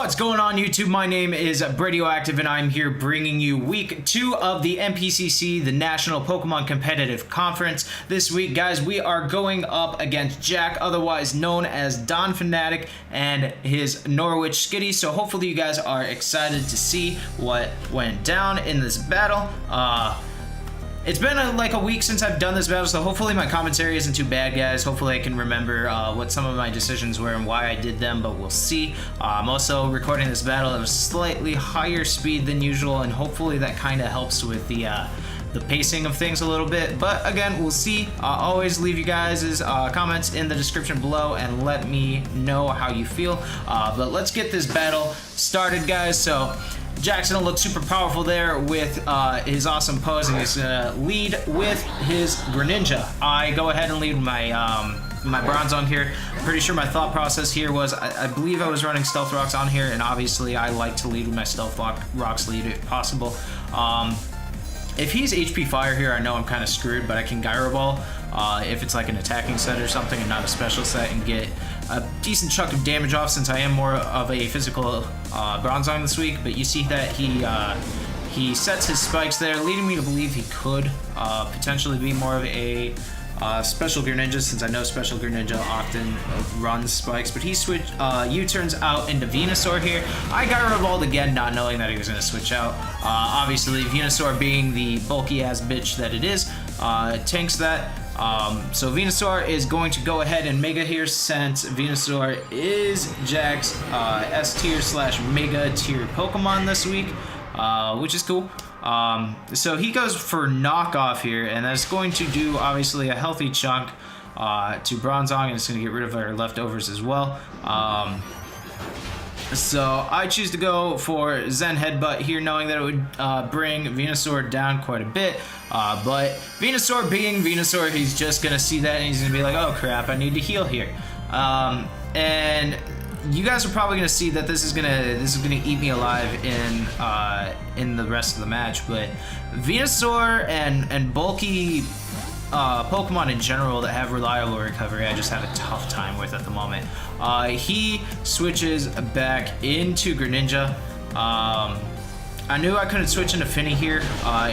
What's going on, YouTube? My name is Bradyoactiv, and I'm here bringing you week 2 of the NPCC, the National Pokemon Competitive Conference. This week, guys, we are going up against Jack, otherwise known as Don Fanatic, and his Norwich Skitty. So hopefully you guys are excited to see what went down in this battle. It's been like a week since I've done this battle, so hopefully my commentary isn't too bad, guys. Hopefully I can remember what some of my decisions were and why I did them, but we'll see. I'm also recording this battle at a slightly higher speed than usual, and hopefully that kind of helps with the pacing of things a little bit. But again, we'll see. Always leave you guys' comments in the description below and let me know how you feel. But let's get this battle started, guys. So Jack's gonna look super powerful there with his awesome pose, and he's gonna lead with his Greninja. I go ahead and lead my my Bronzong here. I'm pretty sure my thought process here was I believe I was running Stealth Rocks on here, and obviously I like to lead with my Stealth Rocks lead if possible. If he's HP Fire here, I know I'm kind of screwed, but I can Gyro Ball if it's like an attacking set or something and not a special set, and get a decent chunk of damage off, since I am more of a physical Bronzong this week. But you see that he sets his spikes there, leading me to believe he could potentially be more of a special Greninja, since I know special Greninja often runs spikes. But he switched U-turns out into Venusaur here. I Gyro Balled again, not knowing that he was going to switch out. Obviously Venusaur, being the bulky ass bitch that it is, tanks that. So Venusaur is going to go ahead and Mega here, since Venusaur is Jack's S tier / Mega tier Pokemon this week, which is cool. So he goes for knockoff here, and that's going to do obviously a healthy chunk to Bronzong, and it's going to get rid of our leftovers as well. So I choose to go for Zen Headbutt here, knowing that it would bring Venusaur down quite a bit. But Venusaur being Venusaur, he's just going to see that and he's going to be like, oh crap, I need to heal here. And you guys are probably going to see that this is gonna eat me alive in the rest of the match. But Venusaur and bulky Pokemon in general that have reliable recovery, I just have a tough time with at the moment. He switches back into Greninja. I knew I couldn't switch into Finny here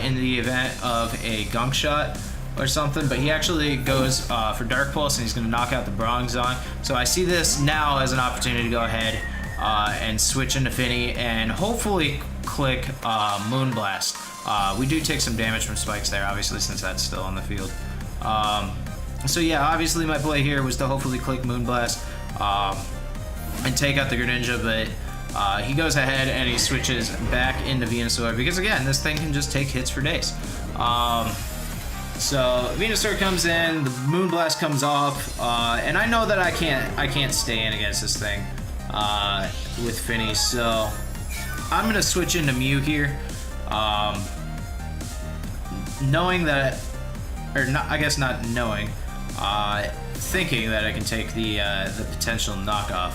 in the event of a Gunk Shot or something, but he actually goes for Dark Pulse, and he's going to knock out the Bronzong. So I see this now as an opportunity to go ahead and switch into Finny and hopefully click Moonblast. We do take some damage from spikes there, obviously, since that's still on the field. So yeah, obviously my play here was to hopefully click Moonblast and take out the Greninja, but he goes ahead and he switches back into Venusaur, because again, this thing can just take hits for days. So Venusaur comes in, the Moonblast comes off, and I know that I can't stay in against this thing with Finny, so I'm gonna switch into Mew here, knowing that, or not, I guess not knowing, thinking that I can take the potential knockoff.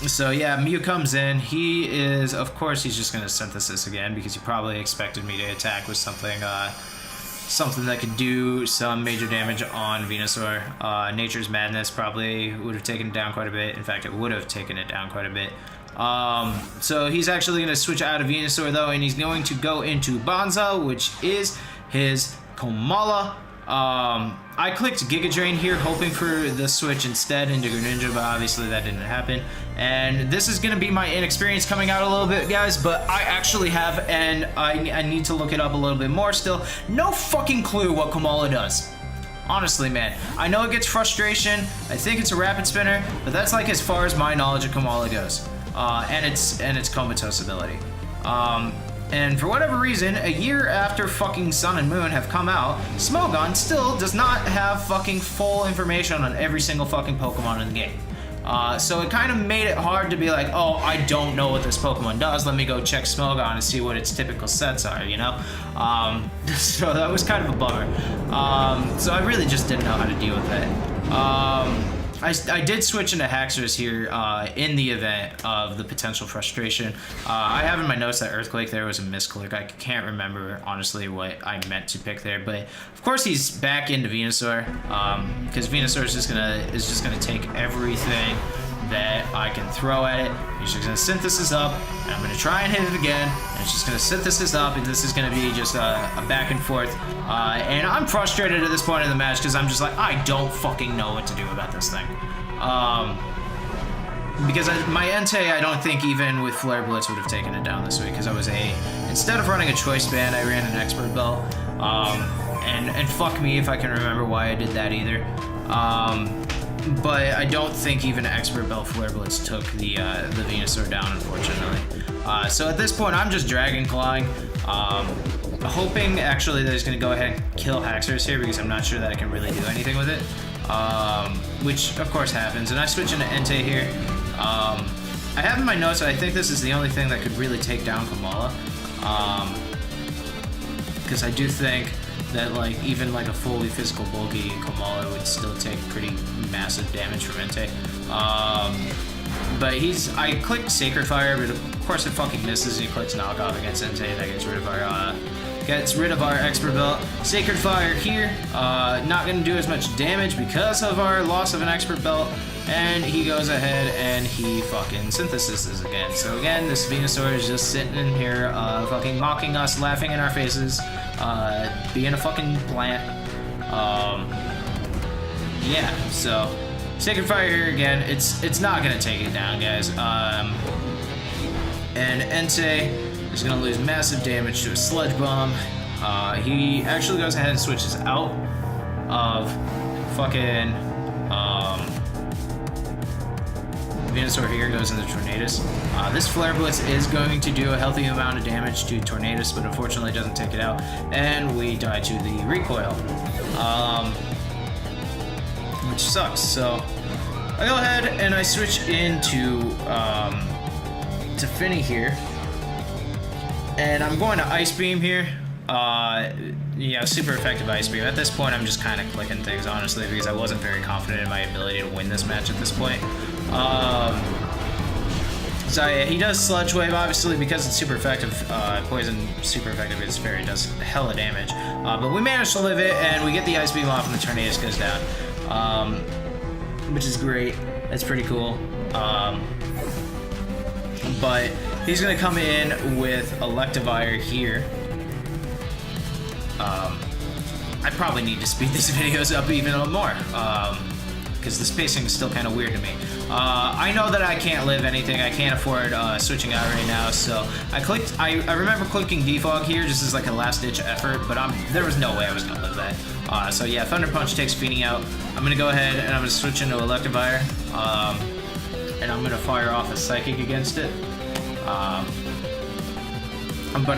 So yeah, Mew comes in. He is, of course, he's just going to Synthesis again, because he probably expected me to attack with something that could do some major damage on Venusaur. Nature's Madness probably would have taken it down quite a bit. In fact, it would have taken it down quite a bit. So he's actually going to switch out of Venusaur though, and he's going to go into Bonza, which is his Komala. I clicked Giga Drain here, hoping for the switch instead into Greninja, but obviously that didn't happen. And this is going to be my inexperience coming out a little bit, guys, but I actually have, and I need to look it up a little bit more still, no fucking clue what Komala does. Honestly, man. I know it gets Frustration, I think it's a Rapid Spinner, but that's like as far as my knowledge of Komala goes. And its Comatose ability. And for whatever reason, a year after fucking Sun and Moon have come out, Smogon still does not have fucking full information on every single fucking Pokemon in the game. So it kind of made it hard to be like, oh, I don't know what this Pokemon does, let me go check Smogon and see what its typical sets are, you know? So that was kind of a bummer. So I really just didn't know how to deal with that. I did switch into Haxorus here in the event of the potential frustration. I have in my notes that Earthquake there was a misclick. I can't remember, honestly, what I meant to pick there. But, of course, he's back into Venusaur because Venusaur is just gonna take everything that I can throw at it. He's just gonna synthesis up, and I'm gonna try and hit it again, and it's just gonna synthesis up, and this is gonna be just a back and forth. And I'm frustrated at this point in the match because I'm just like, I don't fucking know what to do about this thing. Because my Entei, I don't think even with Flare Blitz would have taken it down this week, because I was instead of running a choice band, I ran an expert belt. And fuck me if I can remember why I did that either. But I don't think even expert belt Flare Blitz took the Venusaur down, unfortunately. So at this point, I'm just Dragon Clawing, hoping actually that he's going to go ahead and kill Haxorus here, because I'm not sure that I can really do anything with it. Which of course happens, and I switch into Entei here. I have in my notes that I think this is the only thing that could really take down Kamala, because I do think that like even like a fully physical bulky Kamala would still take pretty massive damage from Entei. But I clicked Sacred Fire, but of course it fucking misses, and he clicks Knockoff against Entei. That gets rid of our expert belt. Sacred Fire here, not going to do as much damage because of our loss of an expert belt, and he goes ahead and he fucking synthesizes again. So again, this Venusaur is just sitting in here, fucking mocking us, laughing in our faces, being a fucking plant. Yeah, so Sacred Fire here again. It's not going to take it down, guys. And Entei is going to lose massive damage to a Sludge Bomb. He actually goes ahead and switches out of fucking Venusaur here, goes into Tornadus. This Flare Blitz is going to do a healthy amount of damage to Tornadus, but unfortunately doesn't take it out, and we die to the recoil, which sucks. So I go ahead and I switch into to Finny here. And I'm going to Ice Beam here. Yeah, super effective Ice Beam. At this point, I'm just kind of clicking things, honestly, because I wasn't very confident in my ability to win this match at this point. So yeah, he does Sludge Wave, obviously, because it's super effective. Poison, super effective, his Fairy does hella damage. But we managed to live it, and we get the Ice Beam off, and the Tornadus goes down. Which is great. That's pretty cool. But he's going to come in with Electivire here. I probably need to speed these videos up even more, because the spacing is still kind of weird to me. I know that I can't live anything. I can't afford switching out right now, so I remember clicking Defog here just as like a last-ditch effort, but there was no way I was going to live that. So yeah, Thunder Punch takes Feeny out. I'm going to go ahead and I'm going to switch into Electivire, and I'm going to fire off a Psychic against it. But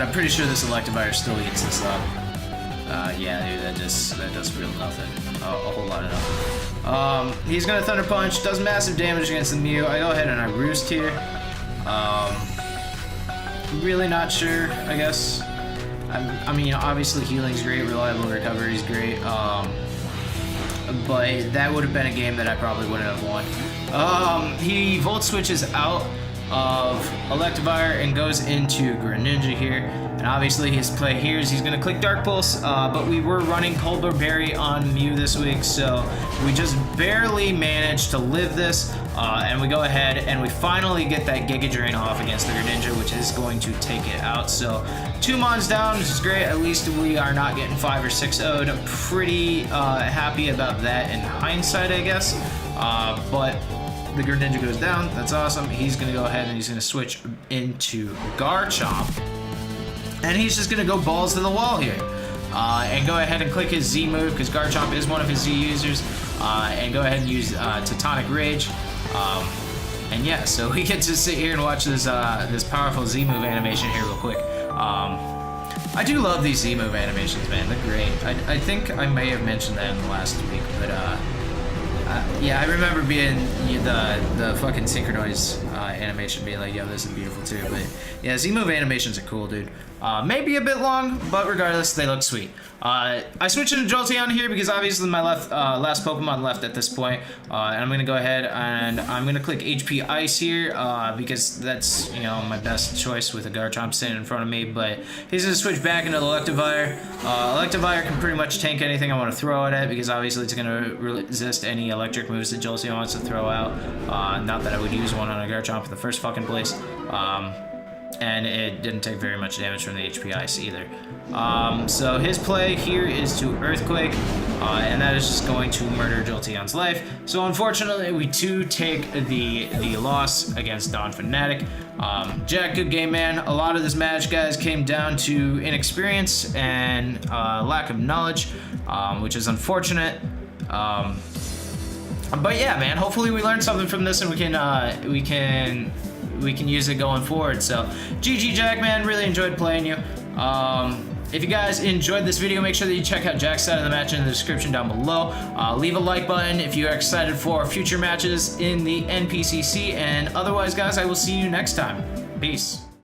I'm pretty sure this Electivire still eats this up. Yeah, dude, that does real nothing. A whole lot of nothing. He's gonna Thunder Punch, does massive damage against the Mew. I go ahead and I Roost here. Really not sure, I guess. I mean, obviously healing's great, reliable recovery's great. But that would have been a game that I probably wouldn't have won. He Volt Switches out of Electivire and goes into Greninja here. And obviously his play here is he's going to click Dark Pulse, but we were running Cold Berry on Mew this week, so we just barely managed to live this, and we go ahead and we finally get that Giga Drain off against the Greninja, which is going to take it out. So 2 Mons down, which is great. At least we are not getting 5 or 6 0'd. I'm pretty happy about that in hindsight, I guess. But the Greninja goes down. That's awesome. He's going to go ahead and he's going to switch into Garchomp. And he's just going to go balls to the wall here. And go ahead and click his Z move, because Garchomp is one of his Z users. And go ahead and use Tectonic Rage. And yeah, so we get to sit here and watch this this powerful Z move animation here real quick. I do love these Z move animations, man. They're great. I think I may have mentioned that in the last week, but yeah, I remember being the fucking Synchronoise animation being like, yo, this is beautiful too. But yeah, Z move animations are cool, dude. Maybe a bit long, but regardless, they look sweet. I switched into Jolteon here because obviously my last Pokemon left at this point, and I'm gonna go ahead and I'm gonna click HP Ice here because that's, you know, my best choice with a Garchomp sitting in front of me. But he's gonna switch back into the Electivire. Electivire can pretty much tank anything I want to throw at it because obviously it's gonna resist any electric moves that Jolteon wants to throw out. Not that I would use one on a Garchomp in the first fucking place. And it didn't take very much damage from the HP Ice either. So his play here is to Earthquake, and that is just going to murder Jolteon's life. So unfortunately, we too take the loss against Don Fanatic. Jack, good game, man. A lot of this match, guys, came down to inexperience and lack of knowledge, which is unfortunate. But yeah, man, hopefully we learned something from this and we can use it going forward. So GG, Jack, man, really enjoyed playing you. If you guys enjoyed this video, make sure that you check out Jack's side of the match in the description down below. Leave a like button if you are excited for future matches in the NPCC, and otherwise, guys, I will see you next time. Peace.